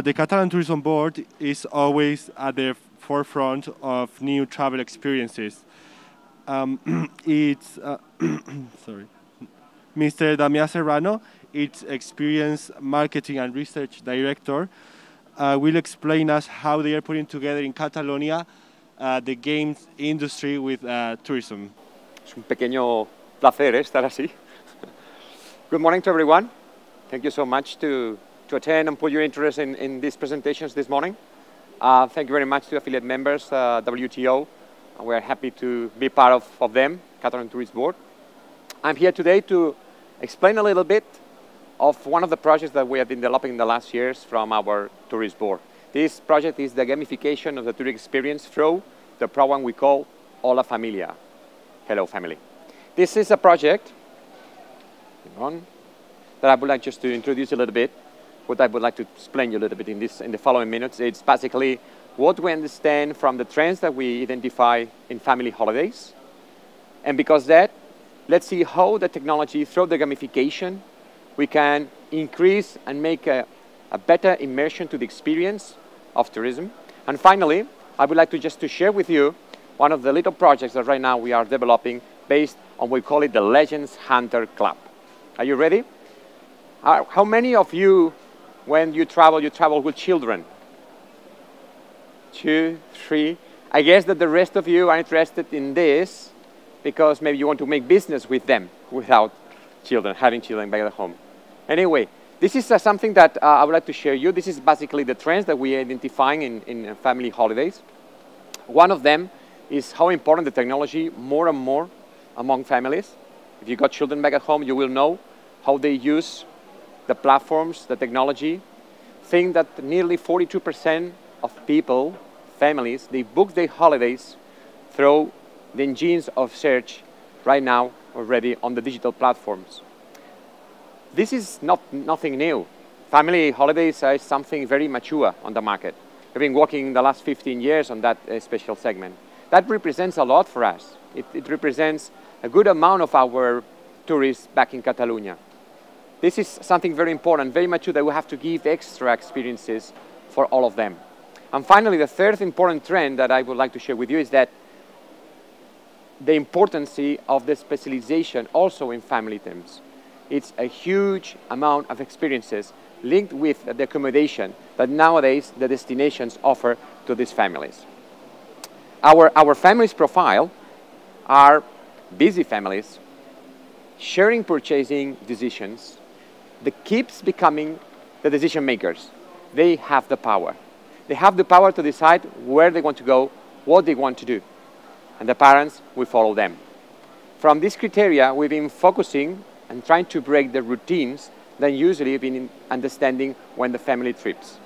The Catalan Tourism Board is always at the forefront of new travel experiences. It's sorry, Mr. Damián Serrano, its experienced marketing and research director, will explain us how they are putting together in Catalonia the games industry with tourism. Es un pequeño placer estar así. Good morning to everyone. Thank you so much to attend and put your interest in these presentations this morning. Thank you very much to affiliate members, WTO. We're happy to be part of them, Catalan Tourist Board. I'm here today to explain a little bit of one of the projects that we have been developing in the last years from our tourist board. This project is the gamification of the tourist experience through the program we call Hola Familia, Hello Family. This is a project that I would like just to introduce a little bit. What I would like to explain you a little bit in the following minutes. It's basically what we understand from the trends that we identify in family holidays. And because that, let's see how the technology, through the gamification, we can increase and make a better immersion to the experience of tourism. And finally, I would like to just to share with you one of the little projects that right now we are developing based on what we call it the Legends Hunter Club. Are you ready? How many of you, when you travel with children? 2, 3. I guess that the rest of you are interested in this because maybe you want to make business with them without children, having children back at home. Anyway, this is something that I would like to share you. This is basically the trends that we are identifying in family holidays. One of them is how important the technology more and more among families. If you got children back at home, you will know how they use the platforms, the technology. Think that nearly 42% of people, families, they book their holidays through the engines of search right now already on the digital platforms. This is nothing new. Family holidays are something very mature on the market. We've been working the last 15 years on that special segment. That represents a lot for us. It represents a good amount of our tourists back in Catalonia. This is something very important, very mature, that we have to give extra experiences for all of them. And finally, the third important trend that I would like to share with you is that the importance of the specialization also in family terms. It's a huge amount of experiences linked with the accommodation that nowadays the destinations offer to these families. Our families profile are busy families, sharing purchasing decisions, that keeps becoming the decision makers. They have the power. They have the power to decide where they want to go, what they want to do. And the parents will follow them. From this criteria, we've been focusing and trying to break the routines that usually have been understanding when the family trips.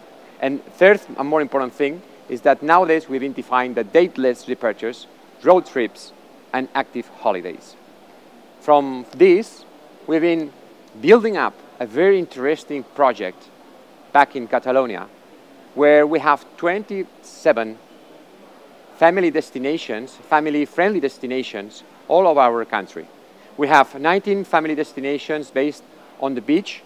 And third, a more important thing, is that nowadays we've been defining the dateless departures, road trips, and active holidays. From this, we've been building up a very interesting project back in Catalonia, where we have 27 family destinations, family-friendly destinations, all over our country. We have 19 family destinations based on the beach,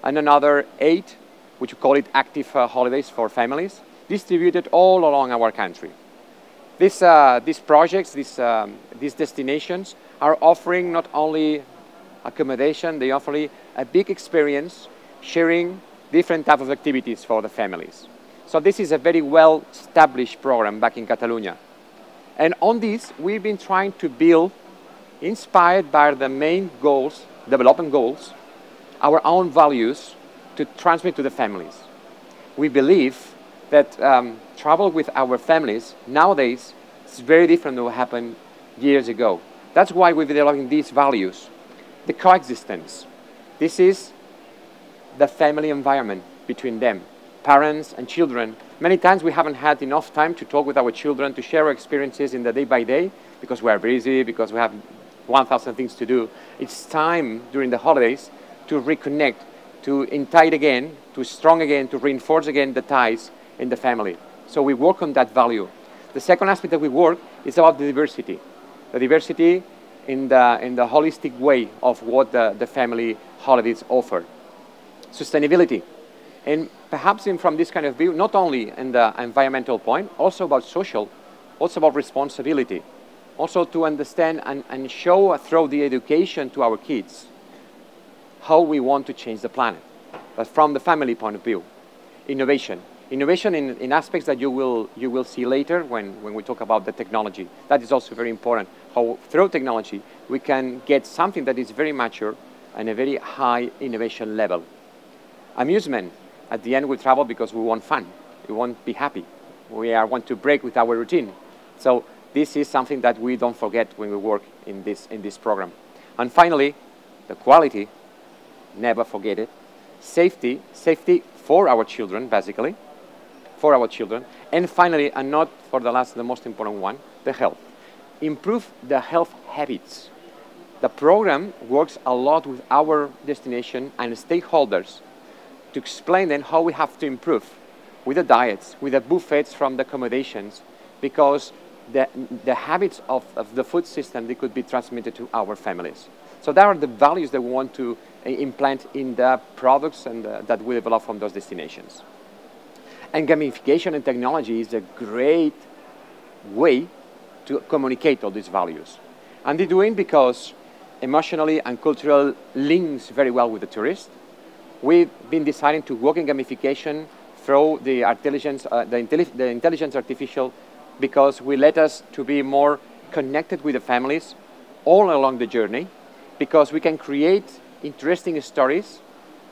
and another 8, which we call it active holidays for families, distributed all along our country. These projects, these destinations, are offering not only accommodation, they offer a big experience, sharing different types of activities for the families. So this is a very well-established program back in Catalonia. And on this, we've been trying to build, inspired by the main goals, development goals, our own values to transmit to the families. We believe that travel with our families nowadays is very different than what happened years ago. That's why we're developing these values. The coexistence. This is the family environment between them, parents and children. Many times we haven't had enough time to talk with our children, to share our experiences in the day by day, because we are busy, because we have 1,000 things to do. It's time during the holidays to reconnect, to entice again, to strong again, to reinforce again the ties in the family. So we work on that value. The second aspect that we work is about the diversity. The diversity in the holistic way of what the family holidays offer. Sustainability. And perhaps from this kind of view, not only in the environmental point, also about social, also about responsibility, also to understand and show through the education to our kids how we want to change the planet. But from the family point of view, innovation. Innovation in aspects that you will see later when we talk about the technology. That is also very important, how through technology we can get something that is very mature and a very high innovation level. Amusement. At the end we travel because we want fun. We want to be happy. We want to break with our routine. So this is something that we don't forget when we work in this program. And finally, the quality. Never forget it. Safety for our children, basically. For our children. And finally, and not for the last, the most important one, the health. Improve the health habits. The program works a lot with our destination and stakeholders to explain them how we have to improve with the diets, with the buffets from the accommodations, because the habits of the food system, they could be transmitted to our families. So there are the values that we want to implant in the products and that we develop from those destinations. And gamification and technology is a great way to communicate all these values. And they're doing because emotionally and cultural links very well with the tourist. We've been deciding to work in gamification through the intelligence artificial, because we let us to be more connected with the families all along the journey, because we can create interesting stories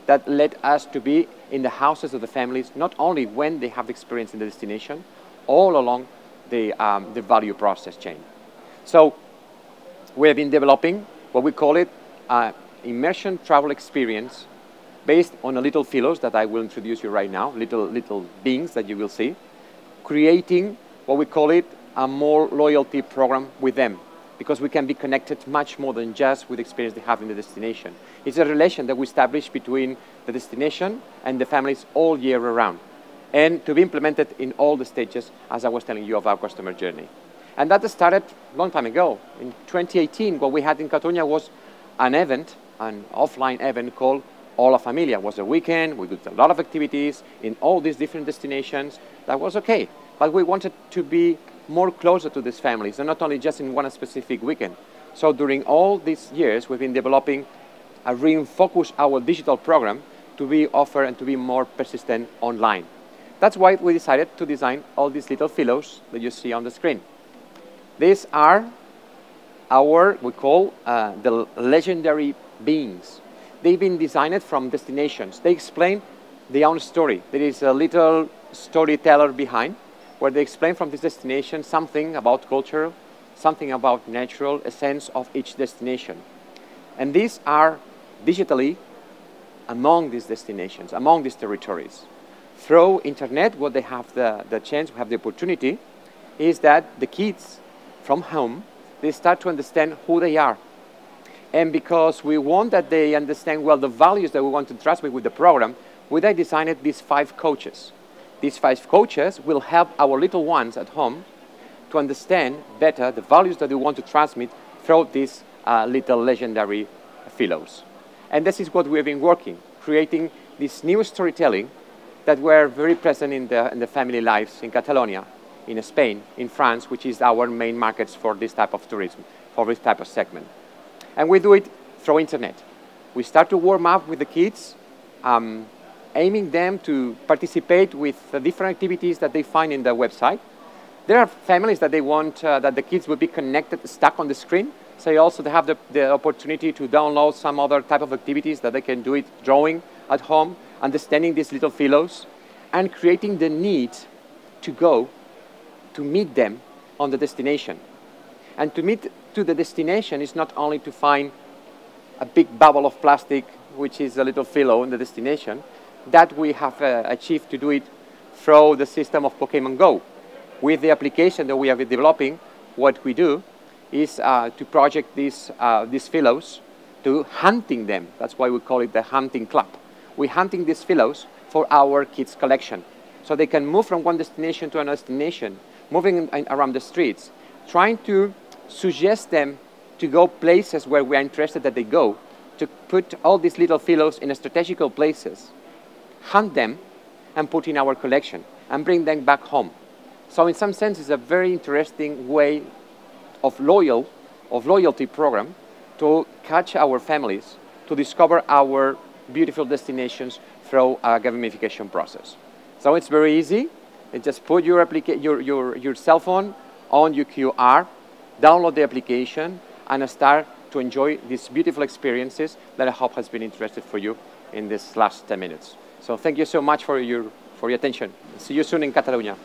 that led us to be in the houses of the families, not only when they have experience in the destination, all along the value process chain. So we have been developing what we call it immersion travel experience based on a little philos that I will introduce you right now, little beings that you will see, creating what we call it a more loyalty program with them, because we can be connected much more than just with the experience they have in the destination. It's a relation that we establish between the destination and the families all year around, and to be implemented in all the stages, as I was telling you, of our customer journey. And that started a long time ago. In 2018, what we had in Catalonia was an event, an offline event called Hola Familia. It was a weekend, we did a lot of activities in all these different destinations. That was okay, but we wanted to be more closer to these families, and not only just in one specific weekend. So during all these years, we've been developing a refocus our digital program to be offered and to be more persistent online. That's why we decided to design all these little philos that you see on the screen. These are our, we call the legendary beings. They've been designed from destinations. They explain their own story. There is a little storyteller behind, where they explain from this destination something about culture, something about natural essence of each destination. And these are digitally among these destinations, among these territories. Through internet, what they have the chance, have the opportunity, is that the kids from home, they start to understand who they are. And because we want that they understand well the values that we want to transmit with the program, we then designed these 5 coaches. These 5 coaches will help our little ones at home to understand better the values that we want to transmit through these little legendary philos. And this is what we have been working, creating this new storytelling that were very present in the family lives in Catalonia, in Spain, in France, which is our main markets for this type of tourism, for this type of segment. And we do it through internet. We start to warm up with the kids, aiming them to participate with the different activities that they find in the website. There are families that they want that the kids will be connected, stuck on the screen. So also they have the opportunity to download some other type of activities that they can do it, drawing at home, understanding these little philos, and creating the need to go to meet them on the destination. And to meet to the destination is not only to find a big bubble of plastic, which is a little philo in the destination, that we have achieved to do it through the system of Pokemon Go. With the application that we are developing, what we do is to project these philos, to hunting them. That's why we call it the hunting club. We're hunting these philos for our kids' collection. So they can move from one destination to another destination, moving around the streets, trying to suggest them to go places where we are interested that they go, to put all these little philos in strategical places, hunt them and put in our collection and bring them back home. So in some sense, it's a very interesting way of loyalty program to catch our families, to discover our beautiful destinations through a gamification process. So it's very easy. You just put your cell phone on your QR, download the application, and start to enjoy these beautiful experiences that I hope has been interesting for you in this last 10 minutes. So thank you so much for your attention. See you soon in Catalonia.